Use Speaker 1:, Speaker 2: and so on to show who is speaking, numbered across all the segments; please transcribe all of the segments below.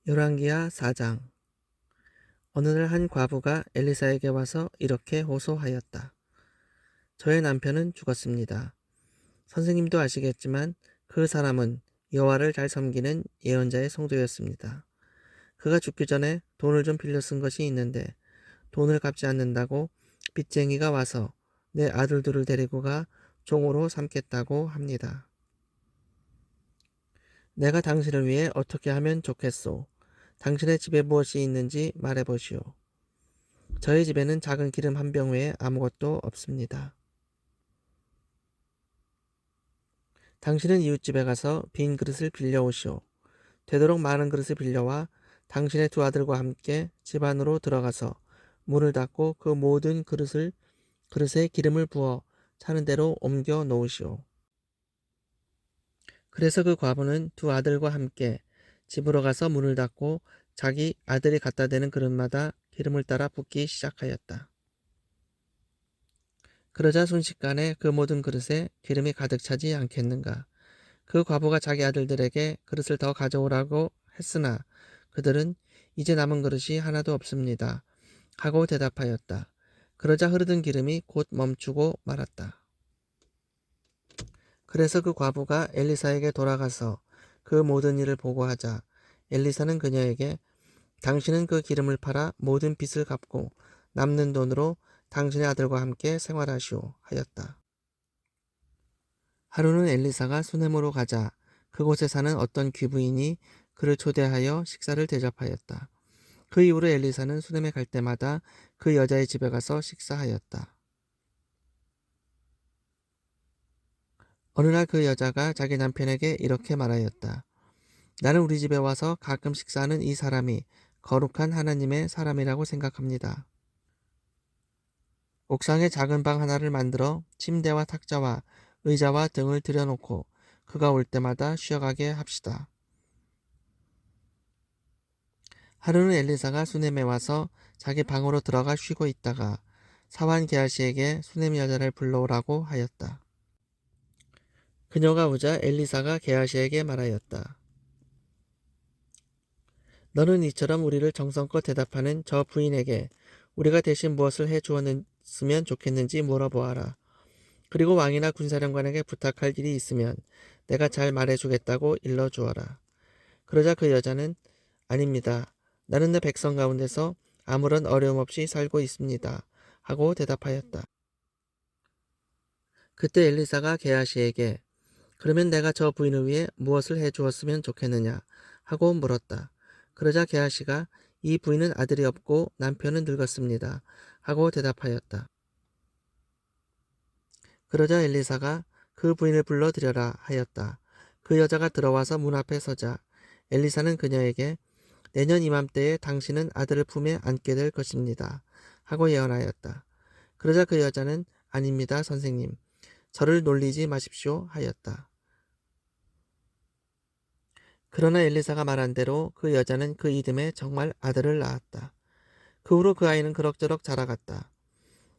Speaker 1: 열왕기하 4장. 어느 날 한 과부가 엘리사에게 와서 이렇게 호소하였다. 저의 남편은 죽었습니다. 선생님도 아시겠지만 그 사람은 여호와를 잘 섬기는 예언자의 성도였습니다. 그가 죽기 전에 돈을 좀 빌려 쓴 것이 있는데 돈을 갚지 않는다고 빚쟁이가 와서 내 아들들을 데리고 가 종으로 삼겠다고 합니다. 내가 당신을 위해 어떻게 하면 좋겠소? 당신의 집에 무엇이 있는지 말해보시오. 저희 집에는 작은 기름 한 병 외에 아무것도 없습니다. 당신은 이웃집에 가서 빈 그릇을 빌려오시오. 되도록 많은 그릇을 빌려와 당신의 두 아들과 함께 집 안으로 들어가서 문을 닫고 그 모든 그릇에 기름을 부어 차는 대로 옮겨 놓으시오. 그래서 그 과부는 두 아들과 함께 집으로 가서 문을 닫고 자기 아들이 갖다 대는 그릇마다 기름을 따라 붓기 시작하였다. 그러자 순식간에 그 모든 그릇에 기름이 가득 차지 않겠는가. 그 과부가 자기 아들들에게 그릇을 더 가져오라고 했으나 그들은 이제 남은 그릇이 하나도 없습니다. 하고 대답하였다. 그러자 흐르던 기름이 곧 멈추고 말았다. 그래서 그 과부가 엘리사에게 돌아가서 그 모든 일을 보고하자 엘리사는 그녀에게 당신은 그 기름을 팔아 모든 빚을 갚고 남는 돈으로 당신의 아들과 함께 생활하시오 하였다. 하루는 엘리사가 수넴으로 가자 그곳에 사는 어떤 귀부인이 그를 초대하여 식사를 대접하였다. 그 이후로 엘리사는 수넴에 갈 때마다 그 여자의 집에 가서 식사하였다. 어느 날 그 여자가 자기 남편에게 이렇게 말하였다. 나는 우리 집에 와서 가끔 식사하는 이 사람이 거룩한 하나님의 사람이라고 생각합니다. 옥상에 작은 방 하나를 만들어 침대와 탁자와 의자와 등을 들여놓고 그가 올 때마다 쉬어가게 합시다. 하루는 엘리사가 수넴에 와서 자기 방으로 들어가 쉬고 있다가 사환 게하시에게 수넴 여자를 불러오라고 하였다. 그녀가 오자 엘리사가 게하시에게 말하였다. 너는 이처럼 우리를 정성껏 대답하는 저 부인에게 우리가 대신 무엇을 해 주었으면 좋겠는지 물어보아라. 그리고 왕이나 군사령관에게 부탁할 일이 있으면 내가 잘 말해주겠다고 일러주어라. 그러자 그 여자는 아닙니다. 나는 내 백성 가운데서 아무런 어려움 없이 살고 있습니다. 하고 대답하였다. 그때 엘리사가 게하시에게 그러면 내가 저 부인을 위해 무엇을 해 주었으면 좋겠느냐 하고 물었다. 그러자 게하시가 이 부인은 아들이 없고 남편은 늙었습니다. 하고 대답하였다. 그러자 엘리사가 그 부인을 불러들여라 하였다. 그 여자가 들어와서 문 앞에 서자 엘리사는 그녀에게 내년 이맘때에 당신은 아들을 품에 안게 될 것입니다. 하고 예언하였다. 그러자 그 여자는 아닙니다, 선생님. 저를 놀리지 마십시오 하였다. 그러나 엘리사가 말한 대로 그 여자는 그 이듬해 정말 아들을 낳았다. 그 후로 그 아이는 그럭저럭 자라갔다.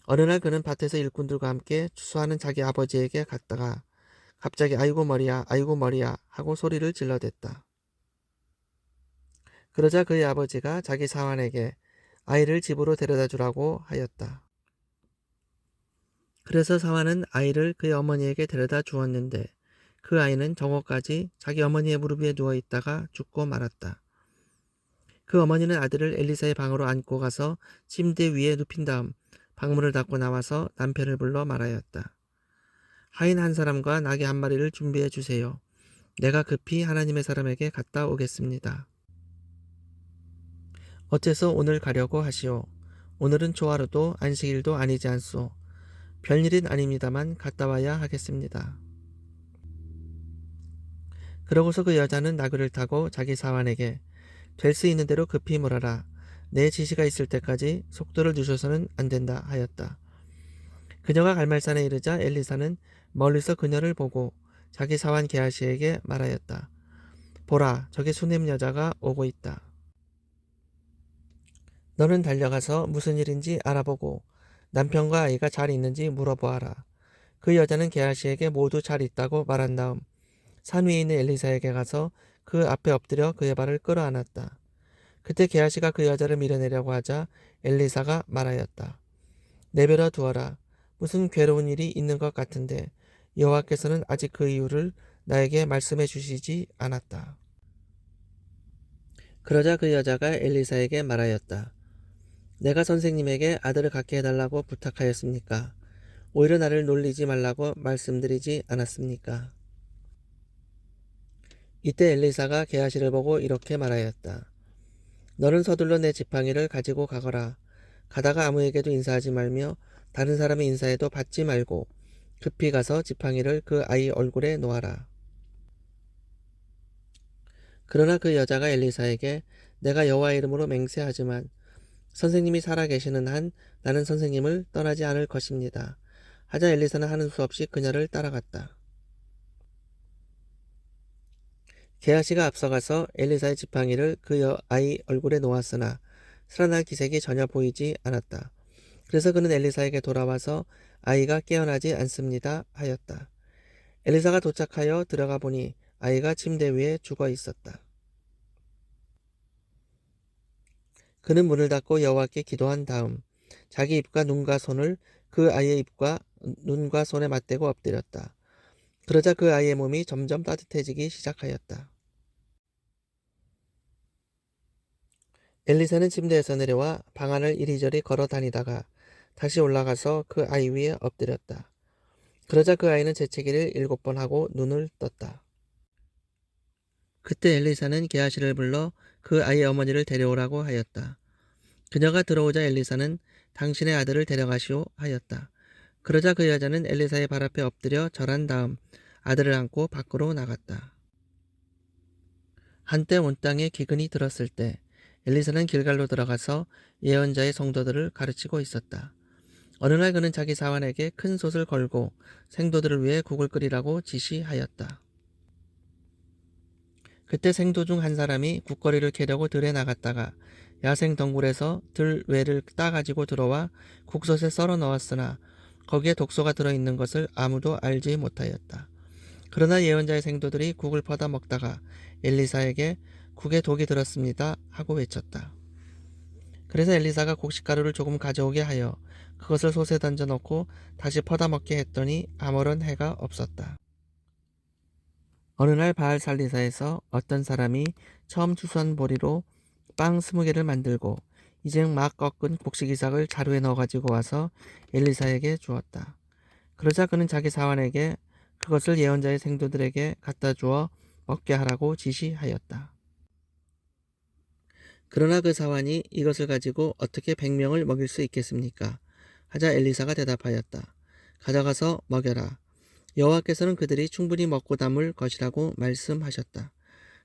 Speaker 1: 어느 날 그는 밭에서 일꾼들과 함께 추수하는 자기 아버지에게 갔다가 갑자기 아이고 머리야 아이고 머리야 하고 소리를 질러댔다. 그러자 그의 아버지가 자기 사환에게 아이를 집으로 데려다 주라고 하였다. 그래서 사환은 아이를 그의 어머니에게 데려다 주었는데 그 아이는 정오까지 자기 어머니의 무릎 위에 누워 있다가 죽고 말았다. 그 어머니는 아들을 엘리사의 방으로 안고 가서 침대 위에 눕힌 다음 방문을 닫고 나와서 남편을 불러 말하였다. 하인 한 사람과 나귀 한 마리를 준비해 주세요. 내가 급히 하나님의 사람에게 갔다 오겠습니다. 어째서 오늘 가려고 하시오. 오늘은 초하루도 안식일도 아니지 않소. 별일은 아닙니다만 갔다 와야 하겠습니다. 그러고서 그 여자는 나귀를 타고 자기 사환에게 될 수 있는 대로 급히 몰아라. 내 지시가 있을 때까지 속도를 늦춰서는 안 된다 하였다. 그녀가 갈멜산에 이르자 엘리사는 멀리서 그녀를 보고 자기 사환 게하시에게 말하였다. 보라, 저기 수넴 여자가 오고 있다. 너는 달려가서 무슨 일인지 알아보고 남편과 아이가 잘 있는지 물어보아라. 그 여자는 게하시에게 모두 잘 있다고 말한 다음 산 위에 있는 엘리사에게 가서 그 앞에 엎드려 그의 발을 끌어안았다. 그때 게하시가 그 여자를 밀어내려고 하자 엘리사가 말하였다. 내버려 두어라. 무슨 괴로운 일이 있는 것 같은데 여호와께서는 아직 그 이유를 나에게 말씀해 주시지 않았다. 그러자 그 여자가 엘리사에게 말하였다. 내가 선생님에게 아들을 갖게 해달라고 부탁하였습니까? 오히려 나를 놀리지 말라고 말씀드리지 않았습니까? 이때 엘리사가 게하시를 보고 이렇게 말하였다. 너는 서둘러 내 지팡이를 가지고 가거라. 가다가 아무에게도 인사하지 말며 다른 사람의 인사에도 받지 말고 급히 가서 지팡이를 그 아이 얼굴에 놓아라. 그러나 그 여자가 엘리사에게 내가 여호와 이름으로 맹세하지만 선생님이 살아 계시는 한 나는 선생님을 떠나지 않을 것입니다. 하자 엘리사는 하는 수 없이 그녀를 따라갔다. 게하시가 앞서가서 엘리사의 지팡이를 그 아이 얼굴에 놓았으나 살아날 기색이 전혀 보이지 않았다. 그래서 그는 엘리사에게 돌아와서 아이가 깨어나지 않습니다 하였다. 엘리사가 도착하여 들어가 보니 아이가 침대 위에 죽어 있었다. 그는 문을 닫고 여호와께 기도한 다음 자기 입과 눈과 손을 그 아이의 입과 눈과 손에 맞대고 엎드렸다. 그러자 그 아이의 몸이 점점 따뜻해지기 시작하였다. 엘리사는 침대에서 내려와 방 안을 이리저리 걸어 다니다가 다시 올라가서 그 아이 위에 엎드렸다. 그러자 그 아이는 재채기를 7번 하고 눈을 떴다. 그때 엘리사는 게하시를 불러 그 아이의 어머니를 데려오라고 하였다. 그녀가 들어오자 엘리사는 당신의 아들을 데려가시오 하였다. 그러자 그 여자는 엘리사의 발 앞에 엎드려 절한 다음 아들을 안고 밖으로 나갔다. 한때 온 땅에 기근이 들었을 때 엘리사는 길갈로 들어가서 예언자의 성도들을 가르치고 있었다. 어느 날 그는 자기 사환에게 큰 솥을 걸고 생도들을 위해 국을 끓이라고 지시하였다. 그때 생도 중 한 사람이 국거리를 캐려고 들에 나갔다가 야생 덩굴에서 들 외를 따가지고 들어와 국솥에 썰어 넣었으나 거기에 독소가 들어있는 것을 아무도 알지 못하였다. 그러나 예언자의 생도들이 국을 퍼다 먹다가 엘리사에게 국에 독이 들었습니다 하고 외쳤다. 그래서 엘리사가 곡식가루를 조금 가져오게 하여 그것을 솥에 던져 넣고 다시 퍼다 먹게 했더니 아무런 해가 없었다. 어느 날 바알 살리사에서 어떤 사람이 처음 추수한 보리로 빵 20개를 만들고 이제 막 꺾은 곡식 이삭을 자루에 넣어 가지고 와서 엘리사에게 주었다. 그러자 그는 자기 사환에게 그것을 예언자의 생도들에게 갖다 주어 먹게 하라고 지시하였다. 그러나 그 사환이 이것을 가지고 어떻게 100명을 먹일 수 있겠습니까? 하자 엘리사가 대답하였다. 가져가서 먹여라. 여호와께서는 그들이 충분히 먹고 담을 것이라고 말씀하셨다.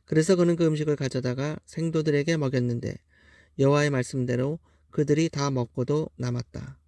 Speaker 1: 그래서 그는 그 음식을 가져다가 생도들에게 먹였는데 여호와의 말씀대로 그들이 다 먹고도 남았다.